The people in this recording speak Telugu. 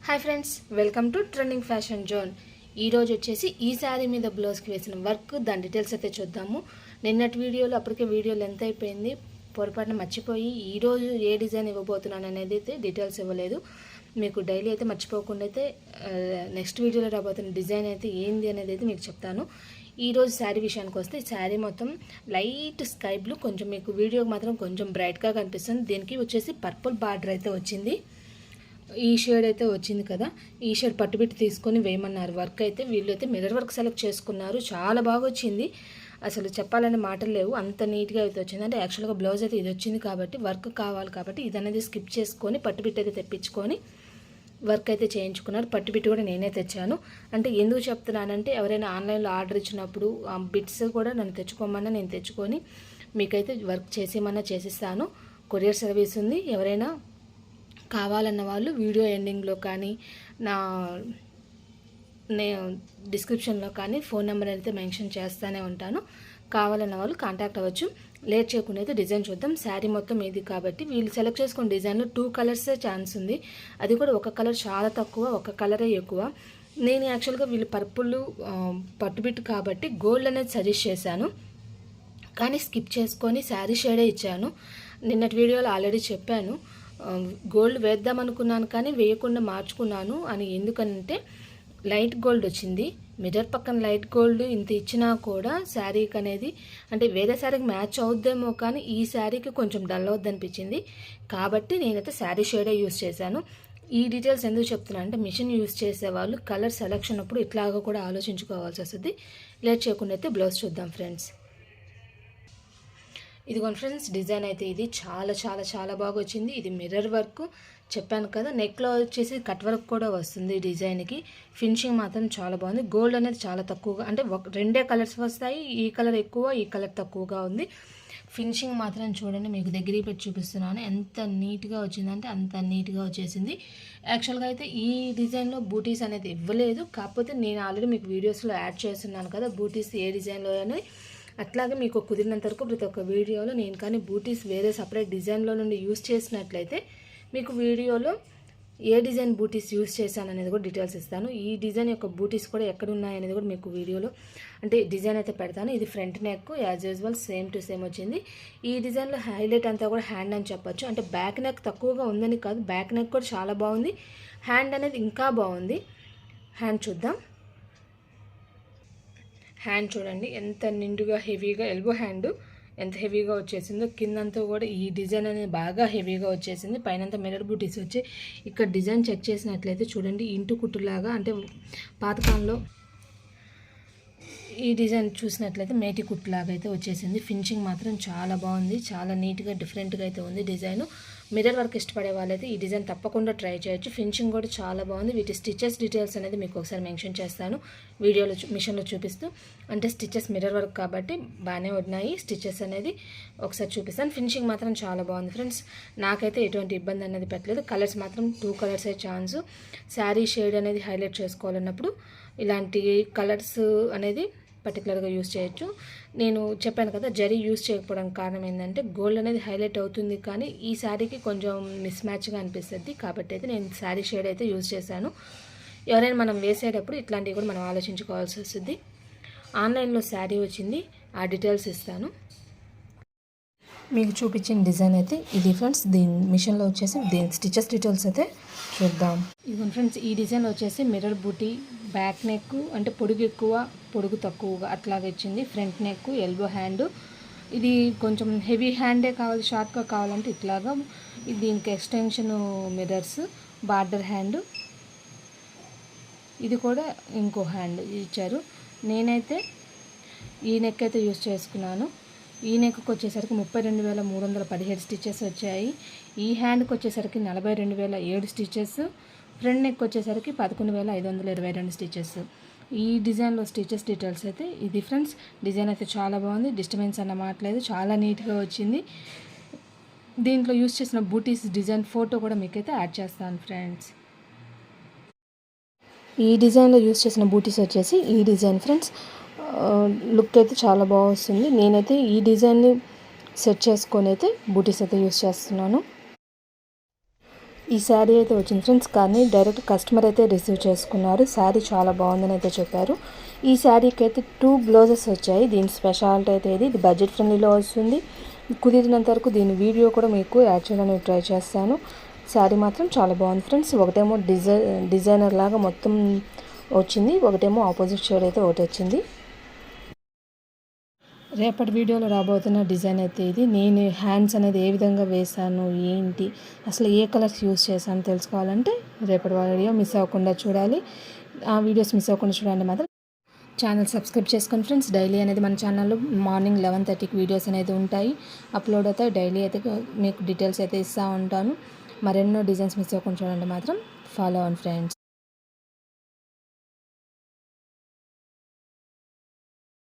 Hi friends, welcome to trending fashion zone. ఈరోజు వచ్చేసి ఈ శారీ మీద బ్లౌజ్కి వేసిన వర్క్ దాని డీటెయిల్స్ అయితే చూద్దాము. నిన్నటి వీడియోలో అప్పటికే వీడియో లెంత్ అయిపోయింది, పొరపాటున మర్చిపోయి ఈరోజు ఏ డిజైన్ ఇవ్వబోతున్నాను అనేది అయితే డీటెయిల్స్ ఇవ్వలేదు. మీకు డైలీ అయితే మర్చిపోకుండా అయితే నెక్స్ట్ వీడియోలో రాబోతున్న డిజైన్ అయితే ఏంది అనేది అయితే మీకు చెప్తాను. ఈరోజు శారీ విషయానికి వస్తే శారీ మొత్తం లైట్ స్కై బ్లూ, కొంచెం మీకు వీడియోకి మాత్రం కొంచెం బ్రైట్గా కనిపిస్తుంది. దీనికి వచ్చేసి పర్పుల్ బార్డర్ అయితే వచ్చింది. ఈ షేడ్ అయితే వచ్చింది కదా, ఈ షేడ్ పట్టుబిట్టి తీసుకొని వేయమన్నారు. వర్క్ అయితే వీళ్ళైతే మిర్రర్ వర్క్ సెలెక్ట్ చేసుకున్నారు, చాలా బాగా వచ్చింది. అసలు చెప్పాలనే మాటలు లేవు, అంత నీట్గా అయితే వచ్చింది. అంటే యాక్చువల్గా బ్లౌజ్ అయితే ఇది వచ్చింది కాబట్టి వర్క్ కావాలి కాబట్టి ఇది అనేది స్కిప్ చేసుకొని పట్టుబిట్టి అయితే తెప్పించుకొని వర్క్ అయితే చేయించుకున్నారు. పట్టుబిట్టి కూడా నేనే తెచ్చాను. అంటే ఎందుకు చెప్తున్నానంటే ఎవరైనా ఆన్లైన్లో ఆర్డర్ ఇచ్చినప్పుడు ఆ బిట్స్ కూడా నన్ను తెచ్చుకోమన్నా నేను తెచ్చుకొని మీకైతే వర్క్ చేసేమన్నా చేసిస్తాను. కొరియర్ సర్వీస్ ఉంది. ఎవరైనా కావాలన్న వాళ్ళు వీడియో ఎండింగ్లో కానీ నేను డిస్క్రిప్షన్లో కానీ ఫోన్ నెంబర్ అయితే మెన్షన్ చేస్తూనే ఉంటాను. కావాలన్న వాళ్ళు కాంటాక్ట్ అవ్వచ్చు. లేట్ చేయకుండా అయితే డిజైన్ చూద్దాం. శారీ మొత్తం ఇది కాబట్టి వీళ్ళు సెలెక్ట్ చేసుకున్న డిజైన్లో 2 కలర్సే ఛాన్స్ ఉంది. అది కూడా ఒక కలర్ చాలా తక్కువ, ఒక కలరే ఎక్కువ. నేను యాక్చువల్గా వీళ్ళు పర్పుల్ పట్టుబిట్టు కాబట్టి గోల్డ్ అనేది సజెస్ట్ చేశాను, కానీ స్కిప్ చేసుకొని శారీ షేడే ఇచ్చాను. నిన్నటి వీడియోలో ఆల్రెడీ చెప్పాను, గోల్డ్ వేద్దాం అనుకున్నాను కానీ వేయకుండా మార్చుకున్నాను అని. ఎందుకంటే లైట్ గోల్డ్ వచ్చింది, మిర్రర్ పక్కన లైట్ గోల్డ్ ఇంత ఇచ్చినా కూడా శారీకి అనేది అంటే వేరే శారీకి మ్యాచ్ అవుద్దేమో కానీ ఈ శారీకి కొంచెం డల్ అవుద్దనిపించింది. కాబట్టి నేనైతే శారీ షేడే యూస్ చేశాను. ఈ డీటెయిల్స్ ఎందుకు చెప్తున్నా అంటే మిషన్ యూస్ చేసేవాళ్ళు కలర్ సెలెక్షన్ అప్పుడు ఇట్లాగా కూడా ఆలోచించుకోవాల్సి వస్తుంది. లేట్ చేయకుండా అయితే బ్లౌజ్ చూద్దాం ఫ్రెండ్స్. ఇదిగోండి ఫ్రెండ్స్, డిజైన్ అయితే ఇది చాలా చాలా చాలా బాగా వచ్చింది. ఇది మిర్రర్ వర్క్ చెప్పాను కదా, నెక్లో వచ్చేసి కట్ వర్క్ కూడా వస్తుంది. డిజైన్కి ఫినిషింగ్ మాత్రం చాలా బాగుంది. గోల్డ్ అనేది చాలా తక్కువగా, అంటే రెండే కలర్స్ వస్తాయి, ఈ కలర్ ఎక్కువ ఈ కలర్ తక్కువగా ఉంది. ఫినిషింగ్ మాత్రం చూడండి, మీకు దగ్గరికి పెట్టి చూపిస్తున్నాను. ఎంత నీట్గా వచ్చిందంటే అంత నీట్గా వచ్చేసింది. యాక్చువల్గా అయితే ఈ డిజైన్లో బూటీస్ అనేది ఇవ్వలేదు, కాకపోతే నేను ఆల్రెడీ మీకు వీడియోస్లో యాడ్ చేస్తున్నాను కదా బూటీస్ ఏ డిజైన్లో అని. అట్లాగే మీకు కుదిరినంత వరకు ప్రతి ఒక్క వీడియోలో నేను కానీ బూటీస్ వేరే సపరేట్ డిజైన్లో నుండి యూస్ చేసినట్లయితే మీకు వీడియోలో ఏ డిజైన్ బూటీస్ యూస్ చేశాను అనేది కూడా డీటెయిల్స్ ఇస్తాను. ఈ డిజైన్ యొక్క బూటీస్ కూడా ఎక్కడ ఉన్నాయనేది కూడా మీకు వీడియోలో అంటే డిజైన్ అయితే పెడతాను. ఇది front neck as usual same to same వచ్చింది. ఈ డిజైన్లో హైలైట్ అంతా కూడా హ్యాండ్ అని చెప్పొచ్చు. అంటే బ్యాక్ నెక్ తక్కువగా ఉందని కాదు, బ్యాక్ నెక్ కూడా చాలా బాగుంది. హ్యాండ్ అనేది ఇంకా బాగుంది. హ్యాండ్ చూద్దాం. హ్యాండ్ చూడండి ఎంత నిండుగా హెవీగా, ఎల్బో హ్యాండ్ ఎంత హెవీగా వచ్చేసిందో. కిందంతా కూడా ఈ డిజైన్ అనేది బాగా హెవీగా వచ్చేసింది. పైనంతా మిర్రర్ బూటీస్ వచ్చి ఇక్కడ డిజైన్ చెక్ చేసినట్లయితే చూడండి ఇంటు కుట్టులాగా, అంటే పాతకాలంలో ఈ డిజైన్ చూసినట్లయితే మేటి కుట్టులాగా అయితే వచ్చేసింది. ఫినిషింగ్ మాత్రం చాలా బాగుంది, చాలా నీట్గా డిఫరెంట్గా అయితే ఉంది డిజైన్. మిర్రర్ వర్క్ ఇష్టపడే వాళ్ళైతే ఈ డిజైన్ తప్పకుండా ట్రై చేయొచ్చు. ఫినిషింగ్ కూడా చాలా బాగుంది. వీటి స్టిచెస్ డీటెయిల్స్ అనేది మీకు ఒకసారి మెన్షన్ చేస్తాను వీడియోలో మిషన్లో చూపిస్తూ. అంటే స్టిచెస్ మిర్రర్ వర్క్ కాబట్టి బాగానే ఉన్నాయి. స్టిచెస్ అనేది ఒకసారి చూపిస్తాను. ఫినిషింగ్ మాత్రం చాలా బాగుంది ఫ్రెండ్స్. నాకైతే ఎటువంటి ఇబ్బంది అనేది పెట్టలేదు. కలర్స్ మాత్రం 2 కలర్సే ఛాన్స్. శారీ షేడ్ అనేది హైలైట్ చేసుకోవాలన్నప్పుడు ఇలాంటి కలర్స్ అనేది పర్టికులర్గా యూస్ చేయొచ్చు. నేను చెప్పాను కదా జరీ యూస్ చేయకపోవడానికి కారణం ఏంటంటే గోల్డ్ అనేది హైలైట్ అవుతుంది కానీ ఈ శారీకి కొంచెం మిస్ మ్యాచ్గా అనిపిస్తుంది. కాబట్టి అయితే నేను శారీ షేడ్ అయితే యూస్ చేశాను. ఎవరైనా మనం వేసేటప్పుడు ఇట్లాంటివి కూడా మనం ఆలోచించుకోవాల్సి వస్తుంది. ఆన్లైన్లో శారీ వచ్చింది, ఆ డీటెయిల్స్ ఇస్తాను. మీకు చూపించిన డిజైన్ అయితే ఇది ఫ్రెండ్స్. దీని మిషన్లో వచ్చేసి దీని స్టిచెస్ డీటెయిల్స్ అయితే చూద్దాం. ఇది ఫ్రెండ్స్, ఈ డిజైన్ వచ్చేసి మిర్రర్ బూటీ, బ్యాక్ నెక్ అంటే పొడుగు ఎక్కువ పొడుగు తక్కువగా అట్లాగే ఇచ్చింది. Front neck, elbow hand. ఇది కొంచెం హెవీ హ్యాండే కావాలి, షార్ట్గా కావాలంటే ఇట్లాగా. దీనికి ఎక్స్టెన్షన్ మిర్రర్స్, బార్డర్ హ్యాండ్. ఇది కూడా ఇంకో హ్యాండ్ ఇచ్చారు. నేనైతే ఈ నెక్ అయితే యూస్ చేసుకున్నాను. ఈ నెక్కి వచ్చేసరికి 32,317 స్టిచెస్ వచ్చాయి. ఈ హ్యాండ్కి వచ్చేసరికి 42,007 స్టిచెస్. ఫ్రంట్ నెక్ వచ్చేసరికి 11,522 స్టిచెస్. ఈ డిజైన్లో స్టిచెస్ డీటెయిల్స్ అయితే ఇది ఫ్రెండ్స్. డిజైన్ అయితే చాలా బాగుంది, డిస్టర్బెన్స్ అన్న మాట్లేదు, చాలా నీట్గా వచ్చింది. దీంట్లో యూస్ చేసిన బూటీస్ డిజైన్ ఫోటో కూడా మీకైతే యాడ్ చేస్తాను ఫ్రెండ్స్. ఈ డిజైన్లో యూస్ చేసిన బూటీస్ వచ్చేసి ఈ డిజైన్ ఫ్రెండ్స్. లుక్ అయితే చాలా బాగా వస్తుంది. నేనైతే ఈ డిజైన్ని సెట్ చేసుకొని అయితే బూటీస్ అయితే యూస్ చేస్తున్నాను. ఈ శారీ అయితే వచ్చింది ఫ్రెండ్స్, కానీ డైరెక్ట్ కస్టమర్ అయితే రిసీవ్ చేసుకున్నారు. శారీ చాలా బాగుందని అయితే చెప్పారు. ఈ శారీకి అయితే 2 బ్లౌజెస్ వచ్చాయి. దీని స్పెషాలిటీ అయితే ఇది బడ్జెట్ ఫ్రెండ్లీలో వస్తుంది. కుదిరినంత వరకు దీని వీడియో కూడా మీకు యాడ్ చేయడానికి ట్రై చేస్తాను. శారీ మాత్రం చాలా బాగుంది ఫ్రెండ్స్. ఒకటేమో డిజైనర్ లాగా మొత్తం వచ్చింది, ఒకటేమో ఆపోజిట్ షేడ్ అయితే ఒకటి వచ్చింది. రేపటి వీడియోలో రాబోతున్న డిజైన్ అయితే ఇది. నేను హ్యాండ్స్ అనేది ఏ విధంగా వేసాను, ఏంటి, అసలు ఏ కలర్స్ యూస్ చేశాను తెలుసుకోవాలంటే రేపటి వీడియో మిస్ అవ్వకుండా చూడాలి. ఆ వీడియోస్ మిస్ అవ్వకుండా చూడండి. మాత్రం ఛానల్ సబ్స్క్రైబ్ చేసుకోండి ఫ్రెండ్స్. డైలీ అనేది మన ఛానల్లో మార్నింగ్ 11:30కి వీడియోస్ అనేది ఉంటాయి, అప్లోడ్ అవుతాయి. డైలీ అయితే మీకు డీటెయిల్స్ అయితే ఇస్తూ ఉంటాను. మరెన్నో డిజైన్స్ మిస్ అవ్వకుండా చూడండి. మాత్రం ఫాలో అవ్వండి ఫ్రెండ్స్.